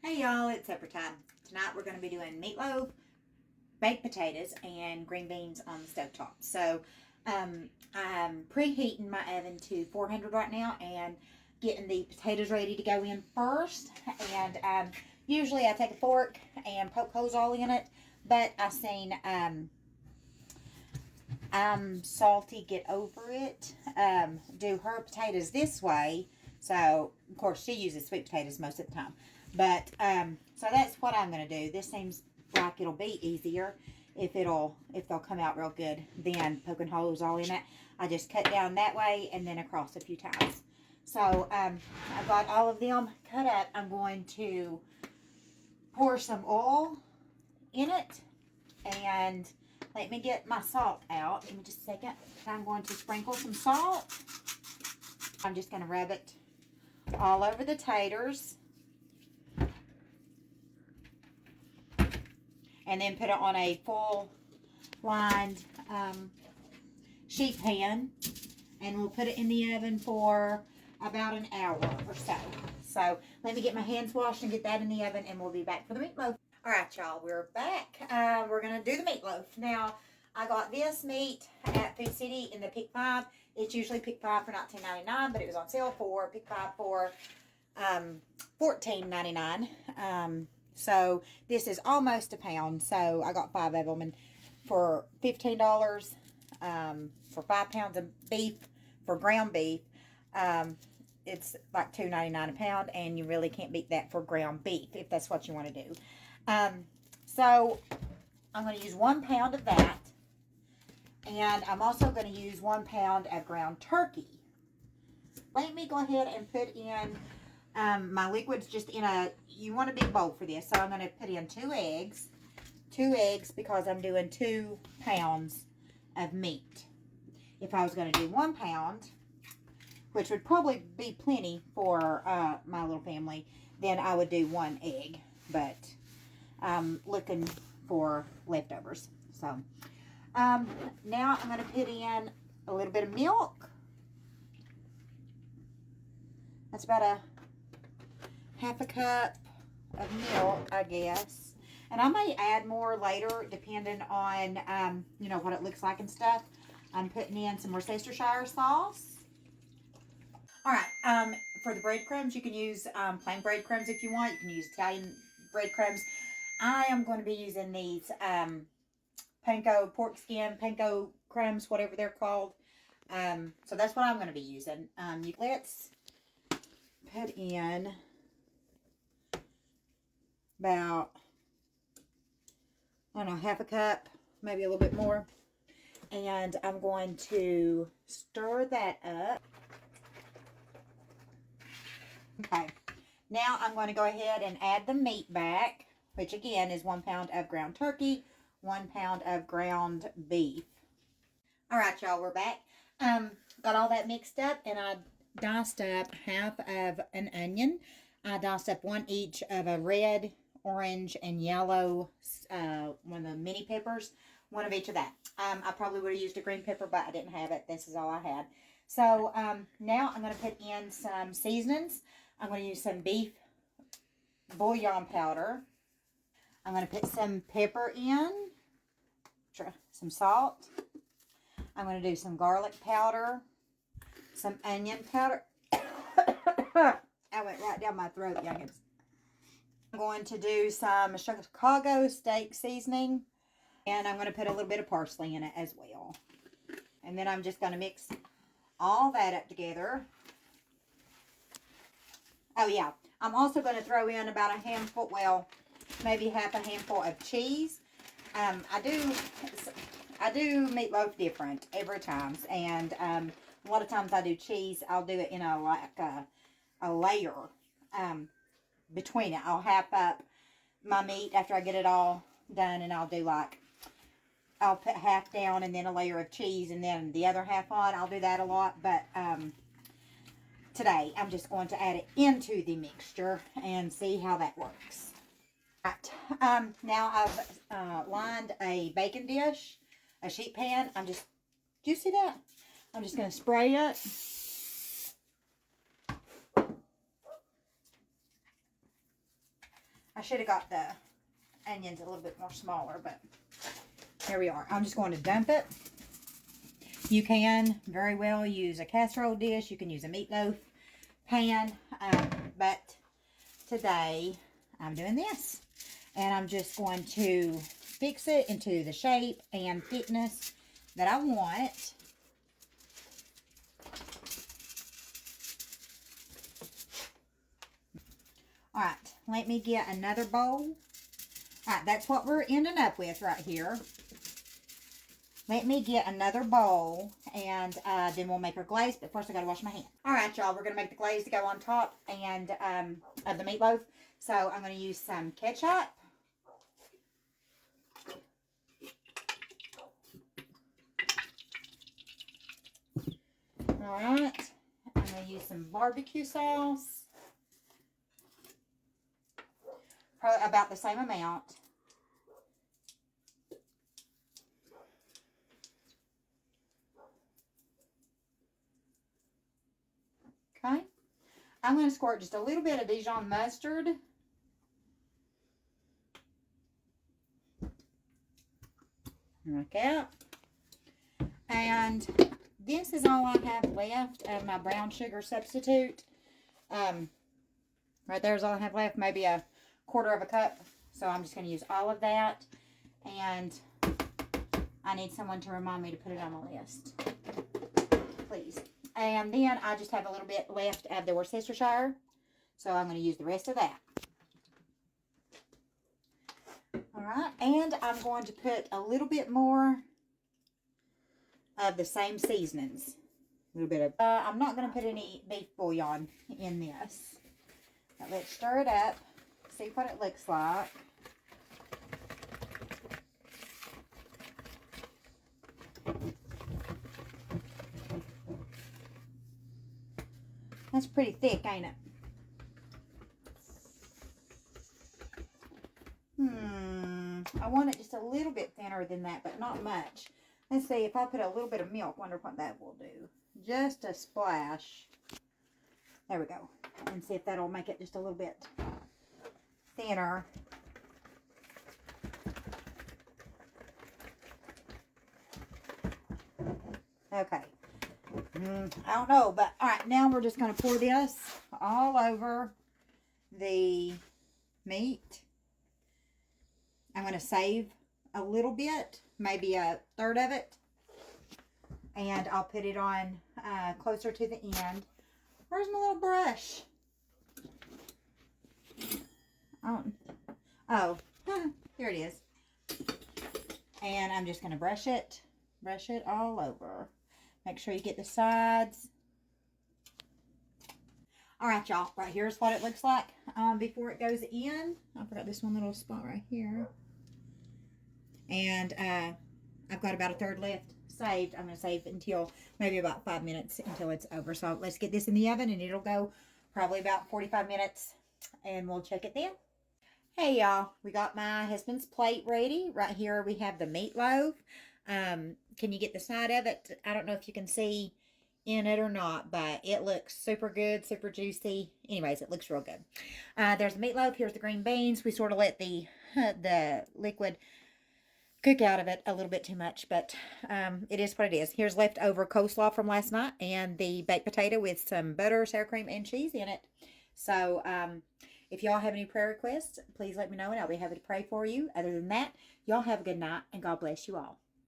Hey y'all, it's supper time. Tonight we're going to be doing meatloaf, baked potatoes, and green beans on the stovetop. So I'm preheating my oven to 400 right now and getting the potatoes ready to go in first. And usually I take a fork and poke holes all in it, but I seen I'm salty get over it do her potatoes this way. So of course she uses sweet potatoes most of the time, but so that's what I'm going to do. This seems like it'll be easier if they'll come out real good than poking holes all in it. I just cut down that way and then across a few times. So I've got all of them cut up. I'm going to pour some oil in it and let me get my salt out. Give me just a second. I'm going to sprinkle some salt. I'm just going to rub it all over the taters. And then put it on a full lined sheet pan. And we'll put it in the oven for about an hour or so. So let me get my hands washed and get that in the oven, and we'll be back for the meatloaf. All right, y'all, we're back. We're going to do the meatloaf. Now, I got this meat at Food City in the Pick 5. It's usually Pick 5 for $19.99, but it was on sale for Pick 5 for $14.99. So this is almost a pound. So I got 5 of them, and for $15 for 5 pounds of beef, for ground beef, it's like $2.99 a pound, and you really can't beat that for ground beef if that's what you want to do. So I'm going to use 1 pound of that, and I'm also going to use 1 pound of ground turkey. Let me go ahead and put in my liquids just in you want a big bowl for this, so I'm going to put in 2 eggs. 2 eggs because I'm doing 2 pounds of meat. If I was going to do 1 pound, which would probably be plenty for my little family, then I would do 1 egg. But I'm looking for leftovers. So now I'm going to put in a little bit of milk. That's about a half a cup of milk, I guess. And I may add more later, depending on, what it looks like and stuff. I'm putting in some Worcestershire sauce. All right, for the breadcrumbs, you can use plain breadcrumbs if you want. You can use Italian breadcrumbs. I am going to be using these panko pork skin, panko crumbs, whatever they're called. So that's what I'm going to be using. Let's put in about, I don't know, half a cup, maybe a little bit more. And I'm going to stir that up. Okay, now I'm going to go ahead and add the meat back, which again is 1 pound of ground turkey, 1 pound of ground beef. All right, y'all, we're back. Got all that mixed up, and I diced up half of an onion. I diced up 1 each of a red, orange, and yellow, one of the mini peppers, 1 of each of that. I probably would have used a green pepper, but I didn't have it. This is all I had. So now I'm going to put in some seasonings. I'm going to use some beef bouillon powder. I'm going to put some pepper in, some salt. I'm going to do some garlic powder, some onion powder. I went right down my throat, youngins. I'm going to do some Chicago steak seasoning, and I'm going to put a little bit of parsley in it as well. And then I'm just going to mix all that up together. Oh yeah, I'm also going to throw in about a handful, well, maybe half a handful of cheese. I do meatloaf different every time, and a lot of times I do cheese. I'll do it in a layer between it. I'll half up my meat after I get it all done, and I'll put half down and then a layer of cheese and then the other half on. I'll do that a lot, but today I'm just going to add it into the mixture and see how that works. Right, now I've lined a baking dish, a sheet pan. Do you see that? I'm just going to spray it. I should have got the onions a little bit more smaller, but here we are. I'm just going to dump it. You can very well use a casserole dish. You can use a meatloaf pan, but today I'm doing this. And I'm just going to fix it into the shape and thickness that I want. All right, let me get another bowl. All right, that's what we're ending up with right here. Let me get another bowl, and then we'll make our glaze. But first, I got to wash my hands. All right, y'all. We're going to make the glaze to go on top and of the meatloaf. So I'm going to use some ketchup. All right. I'm going to use some barbecue sauce. Probably about the same amount. Okay. I'm going to squirt just a little bit of Dijon mustard. Like that. And this is all I have left of my brown sugar substitute. Right there is all I have left. Maybe a quarter of a cup. So I'm just going to use all of that. And I need someone to remind me to put it on the list. Please. And then I just have a little bit left of the Worcestershire. So I'm going to use the rest of that. Alright. And I'm going to put a little bit more of the same seasonings. A little bit of... I'm not going to put any beef bouillon in this. Now let's stir it up. See what it looks like. That's pretty thick, ain't it? I want it just a little bit thinner than that, but not much. Let's see, if I put a little bit of milk, wonder what that will do. Just a splash. There we go. And see if that'll make it just a little bit thinner. Okay. I don't know, but all right, now we're just going to pour this all over the meat. I'm going to save a little bit, maybe a third of it, and I'll put it on closer to the end. Where's my little brush? Oh, here it is. And I'm just going to brush it all over. Make sure you get the sides. All right, y'all. Right here's what it looks like before it goes in. I forgot this one little spot right here. And I've got about a third left saved. I'm going to save until maybe about 5 minutes until it's over. So let's get this in the oven, and it'll go probably about 45 minutes, and we'll check it then. Hey, y'all. We got my husband's plate ready. Right here we have the meatloaf. Can you get the side of it? I don't know if you can see in it or not, but it looks super good, super juicy. Anyways, it looks real good. There's the meatloaf. Here's the green beans. We sort of let the liquid cook out of it a little bit too much, but it is what it is. Here's leftover coleslaw from last night and the baked potato with some butter, sour cream, and cheese in it. So if y'all have any prayer requests, please let me know, and I'll be happy to pray for you. Other than that, y'all have a good night, and God bless you all.